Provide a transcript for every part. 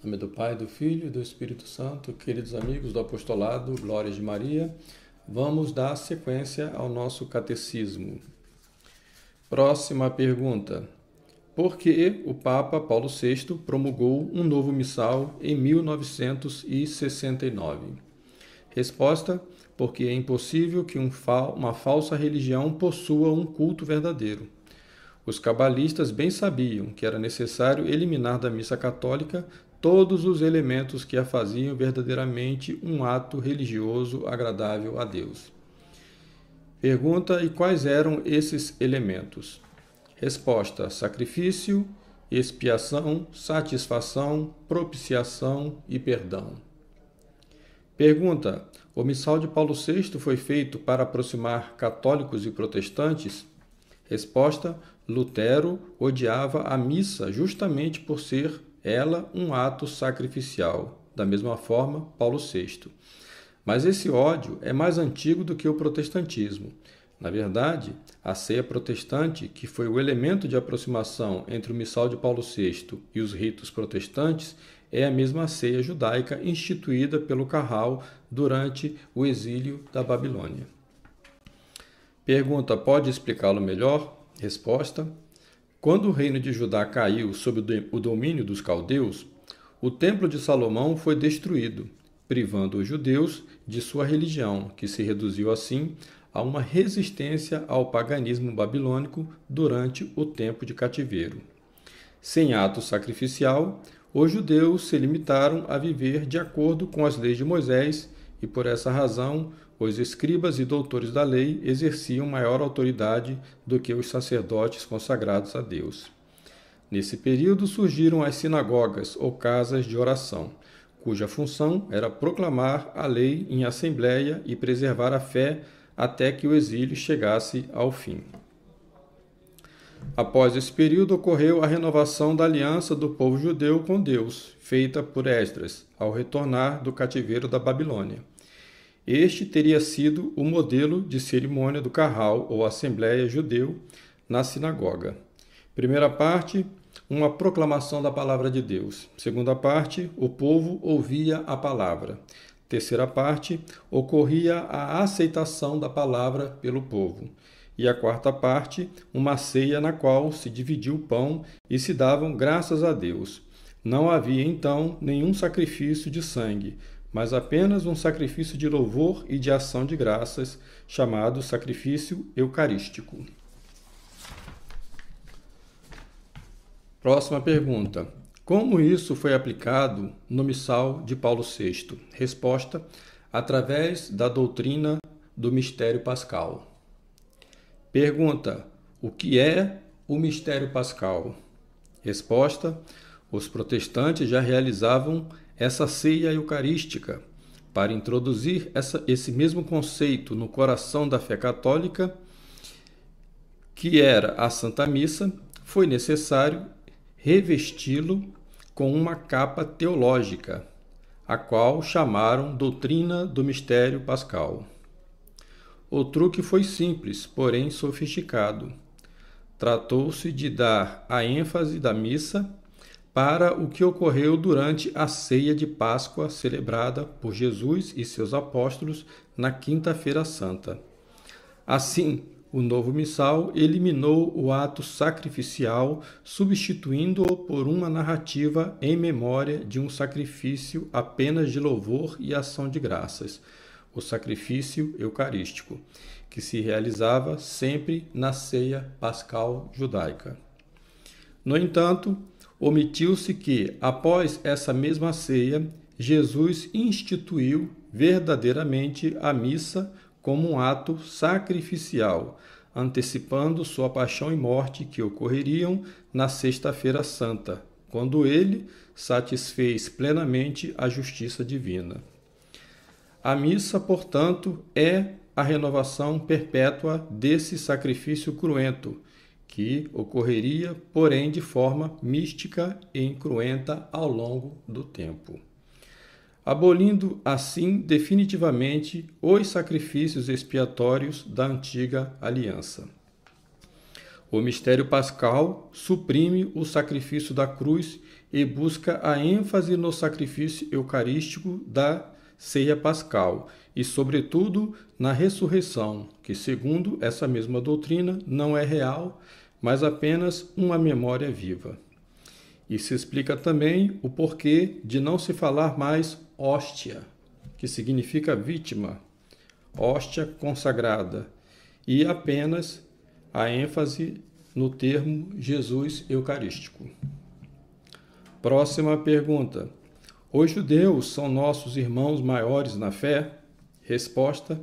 Em nome do Pai, do Filho e do Espírito Santo, queridos amigos do Apostolado, Glórias de Maria, vamos dar sequência ao nosso catecismo. Próxima pergunta. Por que o Papa Paulo VI promulgou um novo missal em 1969? Resposta: porque é impossível que uma falsa religião possua um culto verdadeiro. Os cabalistas bem sabiam que era necessário eliminar da missa católica todos os elementos que a faziam verdadeiramente um ato religioso agradável a Deus. Pergunta: e quais eram esses elementos? Resposta: sacrifício, expiação, satisfação, propiciação e perdão. Pergunta: o missal de Paulo VI foi feito para aproximar católicos e protestantes? Resposta: Lutero odiava a missa justamente por ser ela um ato sacrificial. Da mesma forma, Paulo VI. Mas esse ódio é mais antigo do que o protestantismo. Na verdade, a ceia protestante, que foi o elemento de aproximação entre o missal de Paulo VI e os ritos protestantes, é a mesma ceia judaica instituída pelo Carral durante o exílio da Babilônia. Pergunta: pode explicá-lo melhor? Resposta: quando o reino de Judá caiu sob o domínio dos caldeus, o templo de Salomão foi destruído, privando os judeus de sua religião, que se reduziu assim a uma resistência ao paganismo babilônico durante o tempo de cativeiro. Sem ato sacrificial, os judeus se limitaram a viver de acordo com as leis de Moisés e, por essa razão, os escribas e doutores da lei exerciam maior autoridade do que os sacerdotes consagrados a Deus. Nesse período surgiram as sinagogas ou casas de oração, cuja função era proclamar a lei em assembleia e preservar a fé até que o exílio chegasse ao fim. Após esse período, ocorreu a renovação da aliança do povo judeu com Deus, feita por Esdras, ao retornar do cativeiro da Babilônia. Este teria sido o modelo de cerimônia do Carral ou Assembleia Judeu na sinagoga. Primeira parte, uma proclamação da palavra de Deus. Segunda parte, o povo ouvia a palavra. Terceira parte, ocorria a aceitação da palavra pelo povo. E a quarta parte, uma ceia na qual se dividia o pão e se davam graças a Deus. Não havia, então, nenhum sacrifício de sangue, mas apenas um sacrifício de louvor e de ação de graças, chamado sacrifício eucarístico. Próxima pergunta. Como isso foi aplicado no missal de Paulo VI? Resposta: através da doutrina do mistério pascal. Pergunta: o que é o mistério pascal? Resposta: os protestantes já realizavam essa ceia eucarística. Para introduzir esse mesmo conceito no coração da fé católica, que era a Santa Missa, foi necessário revesti-lo com uma capa teológica, a qual chamaram doutrina do mistério pascal. O truque foi simples, porém sofisticado. Tratou-se de dar a ênfase da missa para o que ocorreu durante a ceia de Páscoa celebrada por Jesus e seus apóstolos na Quinta-feira Santa. Assim, o novo missal eliminou o ato sacrificial, substituindo-o por uma narrativa em memória de um sacrifício apenas de louvor e ação de graças, o sacrifício eucarístico, que se realizava sempre na ceia pascal judaica. No entanto, omitiu-se que, após essa mesma ceia, Jesus instituiu verdadeiramente a missa como um ato sacrificial, antecipando sua paixão e morte que ocorreriam na Sexta-feira Santa, quando ele satisfez plenamente a justiça divina. A missa, portanto, é a renovação perpétua desse sacrifício cruento, que ocorreria, porém, de forma mística e incruenta ao longo do tempo, abolindo assim definitivamente os sacrifícios expiatórios da antiga aliança. O mistério pascal suprime o sacrifício da cruz e busca a ênfase no sacrifício eucarístico da ceia pascal e, sobretudo, na ressurreição, que, segundo essa mesma doutrina, não é real, mas apenas uma memória viva. E se explica também o porquê de não se falar mais hóstia, que significa vítima, hóstia consagrada, e apenas a ênfase no termo Jesus Eucarístico. Próxima pergunta. Os judeus são nossos irmãos maiores na fé? Resposta: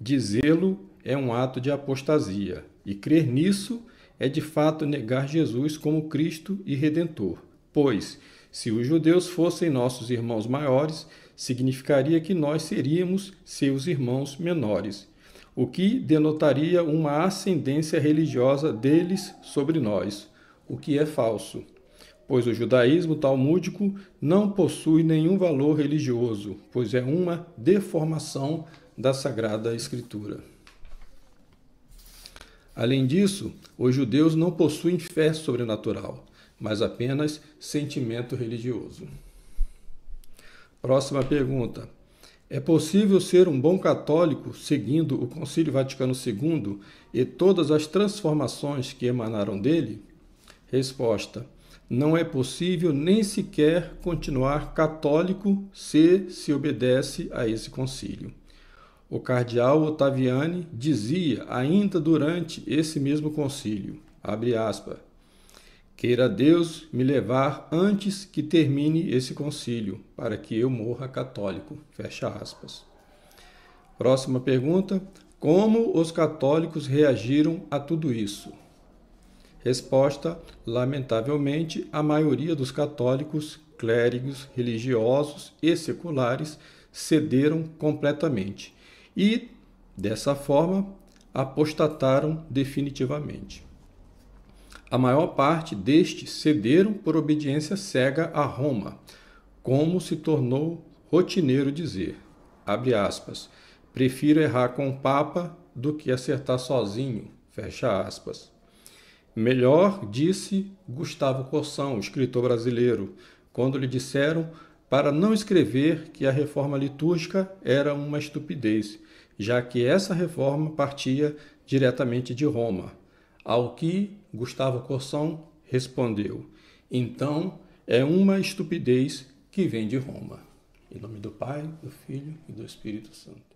dizê-lo é um ato de apostasia, e crer nisso é de fato negar Jesus como Cristo e Redentor. Pois, se os judeus fossem nossos irmãos maiores, significaria que nós seríamos seus irmãos menores, o que denotaria uma ascendência religiosa deles sobre nós, o que é falso, pois o judaísmo talmúdico não possui nenhum valor religioso, pois é uma deformação da Sagrada Escritura. Além disso, os judeus não possuem fé sobrenatural, mas apenas sentimento religioso. Próxima pergunta. É possível ser um bom católico seguindo o Concílio Vaticano II e todas as transformações que emanaram dele? Resposta: não é possível nem sequer continuar católico se obedece a esse concílio. O cardeal Ottaviani dizia ainda durante esse mesmo concílio, abre aspas, queira Deus me levar antes que termine esse concílio, para que eu morra católico, fecha aspas. Próxima pergunta, como os católicos reagiram a tudo isso? Resposta, lamentavelmente, a maioria dos católicos, clérigos, religiosos e seculares cederam completamente e, dessa forma, apostataram definitivamente. A maior parte destes cederam por obediência cega a Roma, como se tornou rotineiro dizer, abre aspas, prefiro errar com o Papa do que acertar sozinho, fecha aspas. Melhor, disse Gustavo Corsão, escritor brasileiro, quando lhe disseram para não escrever que a reforma litúrgica era uma estupidez, já que essa reforma partia diretamente de Roma. Ao que Gustavo Corsão respondeu, então é uma estupidez que vem de Roma. Em nome do Pai, do Filho e do Espírito Santo.